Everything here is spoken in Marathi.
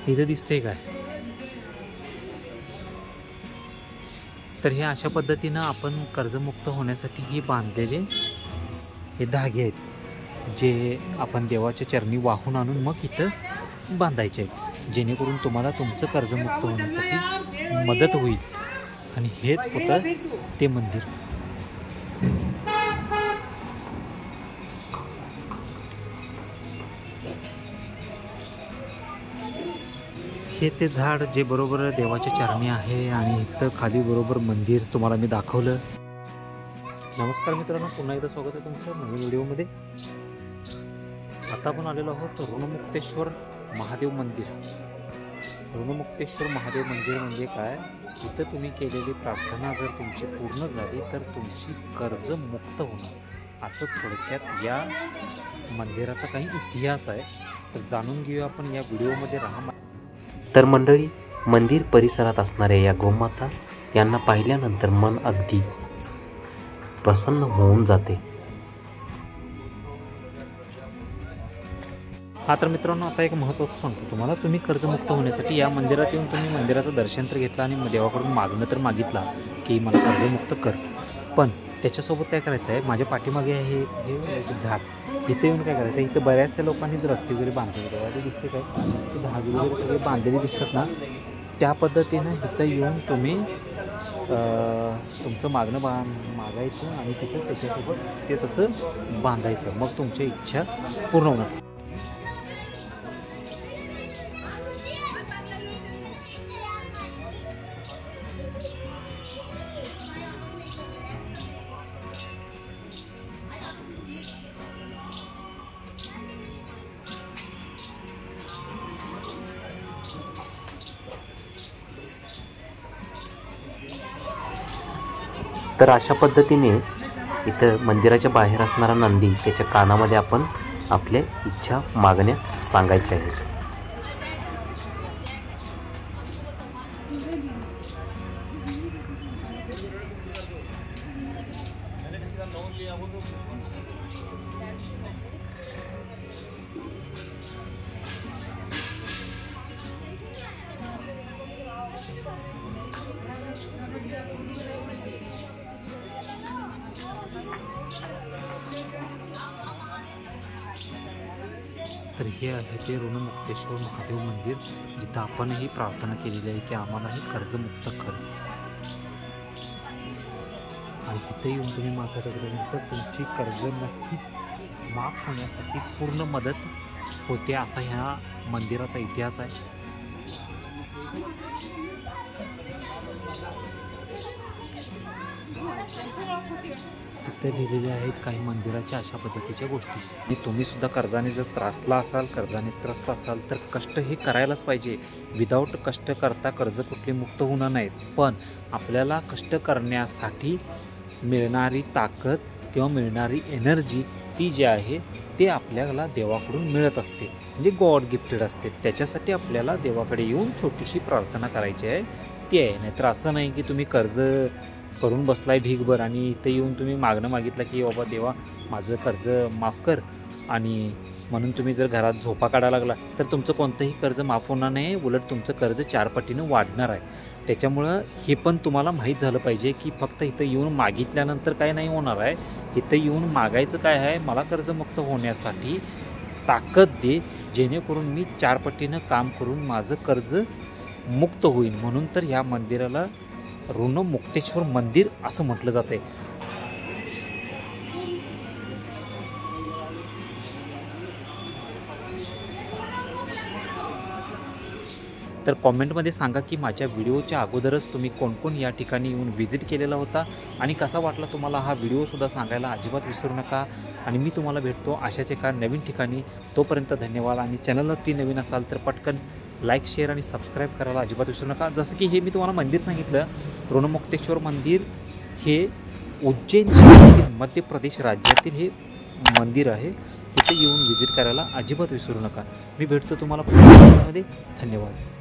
इथं दिसते काय? तर हे अशा पद्धतीनं आपण कर्जमुक्त होण्यासाठी हे बांधलेले हे धागे आहेत, जे आपण देवाच्या चरणी वाहून आणून मग इथं बांधायचे आहेत, जेणेकरून तुम्हाला तुमचं कर्जमुक्त होण्यासाठी मदत होईल. आणि हेच होतं ते मंदिर. हे ते झाड जे बरोबर देवाच्या चरणी आहे आणि इथं खाली बरोबर मंदिर तुम्हाला मी दाखवलं. नमस्कार मित्रांनो, पुन्हा एकदा स्वागत आहे तुमचं नवीन व्हिडिओमध्ये. आता आपण आलेलो आहोत ऋणमुक्तेश्वर महादेव मंदिर. ऋणमुक्तेश्वर महादेव मंदिर म्हणजे काय? इथं तुम्ही केलेली प्रार्थना जर तुमची पूर्ण झाली तर तुमची कर्ज मुक्त होणार, असं थोडक्यात या मंदिराचा काही इतिहास आहे. तर जाणून घेऊया आपण या व्हिडिओमध्ये. राहा. तर मंडळी, मंदिर परिसरात असणाऱ्या या गोमाता यांना पाहिल्यानंतर मन अगदी प्रसन्न होऊन जाते. हा तर मित्रांनो, आता एक महत्त्वाचं सांगतो तुम्हाला. तुम्ही कर्जमुक्त होण्यासाठी या मंदिरात येऊन तुम्ही मंदिराचं दर्शन तर घेतलं आणि देवाकडून मागणं तर मागितला की मला कर्जमुक्त कर, पण त्याच्यासोबत काय करायचं आहे? माझ्या पाठीमागे आहे हे झाड, इथे येऊन काय करायचं? इथं बऱ्याचशा लोकांनी रस्सी वगैरे बांधलेली तेव्हा ते दिसते काय, ते धागे वगैरे सगळे बांधलेले दिसतात ना, त्या पद्धतीनं इथं येऊन तुम्ही तुमचं मागणं मागायचं आणि तिथं त्याच्यासोबत ते तसं बांधायचं. मग तुमच्या इच्छा पूर्ण होणार. तर अशा पद्धतीने इथं मंदिराच्या बाहेर असणारा नंदी, त्याच्या कानामध्ये आपण आपल्या इच्छा मागण्या सांगायच्या आहेत. तर हे आहे ते ऋणमुक्तेश्वर महादेव मंदिर, जिथं आपणही प्रार्थना केलेली आहे की आम्हालाही कर्जमुक्त कर. आणि इथं येऊन तुम्ही माता केल्यानंतर तुमची कर्ज नक्कीच माफ होण्यासाठी पूर्ण मदत होते, असा ह्या मंदिराचा इतिहास आहे. तिथे लिहिलेल्या आहेत काही मंदिराच्या अशा पद्धतीच्या गोष्टी. आणि तुम्ही सुद्धा कर्जाने जर त्रासला असाल, कर्जाने त्रस्त असाल, तर कष्ट हे करायलाच पाहिजे. विदाऊट कष्ट करता कर्ज कुठले मुक्त होणार नाहीत. पण आपल्याला कष्ट करण्यासाठी मिळणारी ताकद किंवा मिळणारी एनर्जी ती जी आहे ते आपल्याला देवाकडून मिळत असते, म्हणजे गॉड गिफ्टेड असते. त्याच्यासाठी आपल्याला देवाकडे येऊन छोटीशी प्रार्थना करायची आहे, ती आहे. नाहीतर असं नाही की तुम्ही कर्ज करून बसलाय ढीगभर आणि इथे येऊन तुम्ही मागणं मागितलं की बाबा देवा माझं कर्ज माफ कर, आणि म्हणून तुम्ही जर घरात झोपा काढायला लागला तर तुमचं कोणतंही कर्ज माफ होणार नाही, उलट तुमचं कर्ज 4 पटीनं वाढणार आहे. त्याच्यामुळं हे पण तुम्हाला माहीत झालं पाहिजे की फक्त इथं येऊन मागितल्यानंतर काय नाही होणार आहे. इथं येऊन मागायचं काय आहे? मला कर्जमुक्त होण्यासाठी ताकद दे, जेणेकरून मी 4 पटीनं काम करून माझं कर्ज मुक्त होईल. म्हणून तर ह्या मंदिराला ऋणमुक्तेश्वर मंदिर असं म्हटलं जातं आहे. तर कॉमेंटमध्ये सांगा की माझ्या व्हिडिओच्या अगोदरच तुम्ही कोण या ठिकाणी येऊन व्हिजिट केलेला होता आणि कसा वाटला तुम्हाला हा व्हिडिओसुद्धा सांगायला अजिबात विसरू नका. आणि मी तुम्हाला भेटतो अशाच एका नवीन ठिकाणी. तोपर्यंत धन्यवाद. आणि चॅनलला ती नवीन असाल तर पटकन लाईक, शेअर आणि सबस्क्राईब करायला अजिबात विसरू नका. जसं की हे मी तुम्हाला मंदिर सांगितलं, ऋणमुक्तेश्वर मंदिर हे उज्जैन जिल्ह्यातील मध्य प्रदेश राज्यातील हे मंदिर आहे. इथे येऊन व्हिजिट करायला अजिबात विसरू नका. मी भेटतो तुम्हाला पुढच्या व्हिडिओमध्ये. धन्यवाद.